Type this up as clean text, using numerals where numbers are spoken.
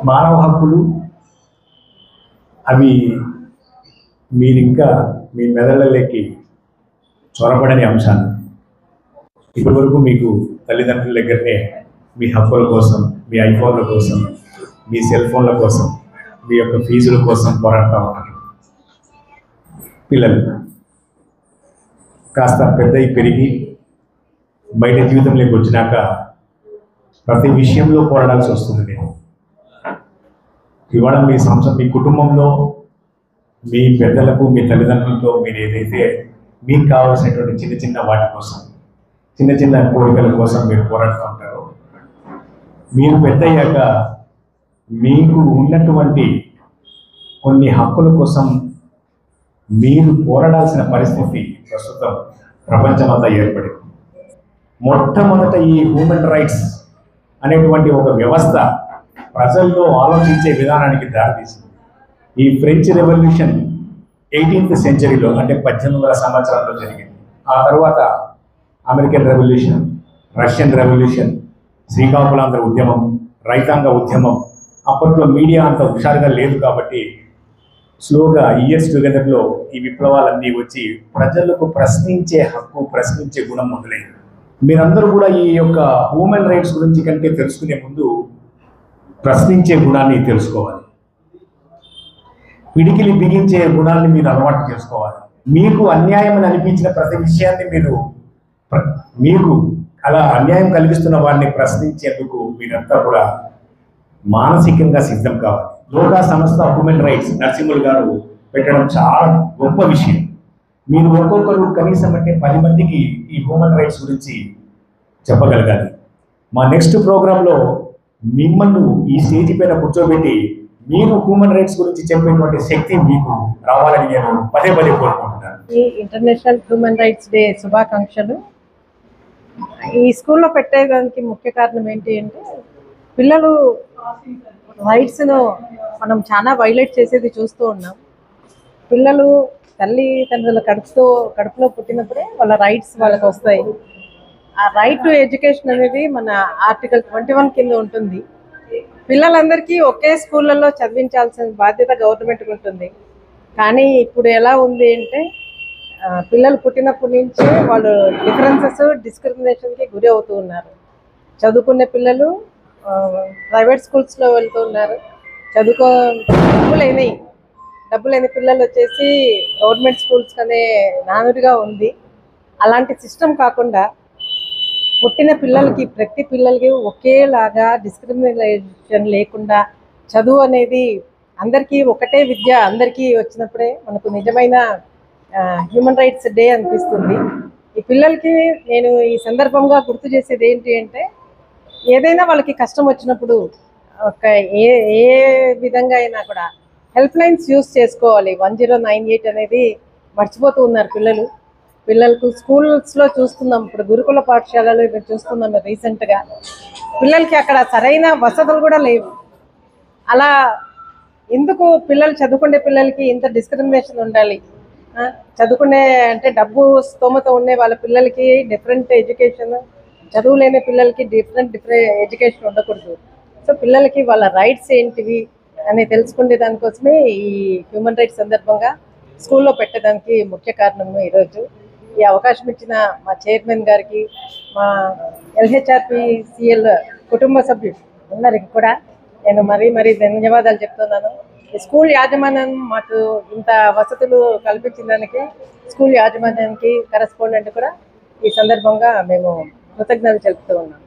మానవ హక్కులు అవి మీరింకా మీ మెదళ్ళలోకి చొరబడని అంశాలు. ఇప్పటి వరకు మీకు తల్లిదండ్రుల దగ్గరనే మీ హక్కుల కోసం, మీ ఐఫోన్ల కోసం, మీ సెల్ ఫోన్ల కోసం, మీ యొక్క ఫీజుల కోసం పోరాడుతూ ఉంటారు. పిల్లలు కాస్త పెద్దయి పెరిగి బయట జీవితంలోకి వచ్చినాక ప్రతి విషయంలో పోరాడాల్సి వస్తుంది. నేను ఇవాళ మీ కుటుంబంలో మీ పెద్దలకు, మీ తల్లిదండ్రులతో మీరు ఏదైతే మీకు కావాల్సినటువంటి చిన్న చిన్న వాటి కోసం, చిన్న చిన్న కోరికల కోసం మీరు పోరాడుతూ ఉంటారో, మీరు పెద్ద అయ్యాక మీకు ఉన్నటువంటి కొన్ని హక్కుల కోసం మీరు పోరాడాల్సిన పరిస్థితి ప్రస్తుతం ప్రపంచమంతా ఏర్పడింది. మొట్టమొదట ఈ హ్యూమన్ రైట్స్ అనేటువంటి ఒక వ్యవస్థ ప్రజల్లో ఆలోచించే విధానానికి దారితీసింది. ఈ ఫ్రెంచ్ రెవల్యూషన్ 18th సెంచరీలో, అంటే 1800 సంవత్సరాల్లో జరిగింది. ఆ తర్వాత అమెరికన్ రెవల్యూషన్, రష్యన్ రెవల్యూషన్, శ్రీకాకుళాంధ్ర ఉద్యమం, రైతాంగ ఉద్యమం. అప్పట్లో మీడియా అంత హుషారుగా లేదు కాబట్టి స్లోగా ఇయర్స్ టుగెదర్లో ఈ విప్లవాలన్నీ వచ్చి ప్రజలకు ప్రశ్నించే హక్కు, ప్రశ్నించే గుణం మొదలైంది. మీరందరూ కూడా ఈ యొక్క హ్యూమన్ రైట్స్ గురించి కంటే తెలుసుకునే ముందు ప్రశ్నించే గుణాన్ని తెలుసుకోవాలి. పిడికిలి బిగించే గుణాన్ని మీరు అలవాటు చేసుకోవాలి. మీకు అన్యాయం అని అనిపించిన ప్రతి విషయాన్ని మీకు అలా అన్యాయం కలిగిస్తున్న వారిని ప్రశ్నించేందుకు మీరంతా కూడా మానసికంగా సిద్ధం కావాలి. లోకా సంస్థ హ్యూమన్ రైట్స్ నరసింహులు గారు పెట్టడం చాలా గొప్ప విషయం. మీరు ఒక్కొక్కరు కనీసం అంటే 10 మందికి ఈ హ్యూమన్ రైట్స్ గురించి చెప్పగలగాలి. మా నెక్స్ట్ ప్రోగ్రాంలో మిమ్మల్ని ఈ స్టేజ్ పైన కూర్చోబెట్టి మీరు హ్యూమన్ రైట్స్ గురించి చెప్పేటువంటి శక్తి మీకు రావాలని నేను పదే కోరుకుంటున్నాను. ఈ ఇంటర్నేషనల్ హ్యూమన్ రైట్స్ డే శుభాకాంక్షలు. ఈ స్కూల్లో పెట్టేదానికి ముఖ్య కారణం ఏంటి అంటే, పిల్లలు రైట్స్ను మనం చాలా వైలేట్ చేసేది చూస్తూ ఉన్నాం. పిల్లలు తల్లిదండ్రుల కడుపులో పుట్టినప్పుడే వాళ్ళ రైట్స్ వాళ్ళకి వస్తాయి. ఆ రైట్ టు ఎడ్యుకేషన్ అనేది మన ఆర్టికల్ 21 కింద ఉంటుంది. పిల్లలందరికీ ఒకే స్కూళ్ళల్లో చదివించాల్సిన బాధ్యత గవర్నమెంట్కి ఉంటుంది. కానీ ఇప్పుడు ఎలా ఉంది అంటే, పిల్లలు పుట్టినప్పటి నుంచే వాళ్ళు డిస్క్రిమినేషన్కి గురి అవుతూ ఉన్నారు. చదువుకునే పిల్లలు ప్రైవేట్ స్కూల్స్లో వెళ్తూ ఉన్నారు. డబ్బు లేని పిల్లలు వచ్చేసి గవర్నమెంట్ స్కూల్స్ అనే నానుడిగా ఉంది. అలాంటి సిస్టమ్ కాకుండా పుట్టిన పిల్లలకి, ప్రతి పిల్లలకి ఒకేలాగా డిస్క్రిమినేషన్ లేకుండా చదువు అనేది అందరికీ ఒకటే విద్య అందరికీ వచ్చినప్పుడే మనకు నిజమైన హ్యూమన్ రైట్స్ డే అనిపిస్తుంది. ఈ పిల్లలకి నేను ఈ సందర్భంగా గుర్తు చేసేది ఏంటి అంటే, ఏదైనా వాళ్ళకి కష్టం వచ్చినప్పుడు ఏ విధంగా అయినా కూడా హెల్ప్ లైన్స్ యూస్ చేసుకోవాలి. 1098 అనేది మర్చిపోతూ ఉన్నారు పిల్లలకు. స్కూల్స్లో చూస్తున్నాం, ఇప్పుడు గురుకుల పాఠశాలలో ఇప్పుడు చూస్తున్నాం రీసెంట్గా. పిల్లలకి అక్కడ సరైన వసతులు కూడా లేవు. అలా ఎందుకు చదువుకునే పిల్లలకి ఇంత డిస్క్రిమినేషన్ ఉండాలి? చదువుకునే అంటే డబ్బు స్తోమత ఉండే వాళ్ళ పిల్లలకి డిఫరెంట్ ఎడ్యుకేషన్, చదువు లేని పిల్లలకి డిఫరెంట్ ఎడ్యుకేషన్ ఉండకూడదు. సో పిల్లలకి వాళ్ళ రైట్స్ ఏంటివి అని తెలుసుకునే దానికోసమే ఈ హ్యూమన్ రైట్స్ సందర్భంగా స్కూల్లో పెట్టడానికి ముఖ్య కారణం. ఈరోజు ఈ అవకాశం ఇచ్చిన మా చైర్మన్ గారికి, మా LHRPCL కుటుంబ సభ్యులు అందరికి కూడా నేను మరీ ధన్యవాదాలు చెప్తున్నాను. ఈ స్కూల్ యాజమాన్యం మాకు ఇంత వసతులు కల్పించిన దానికి స్కూల్ యాజమాన్యానికి, కరెస్పాండెంట్ కూడా ఈ సందర్భంగా మేము కృతజ్ఞతలు తెలుపుతూ ఉన్నాం.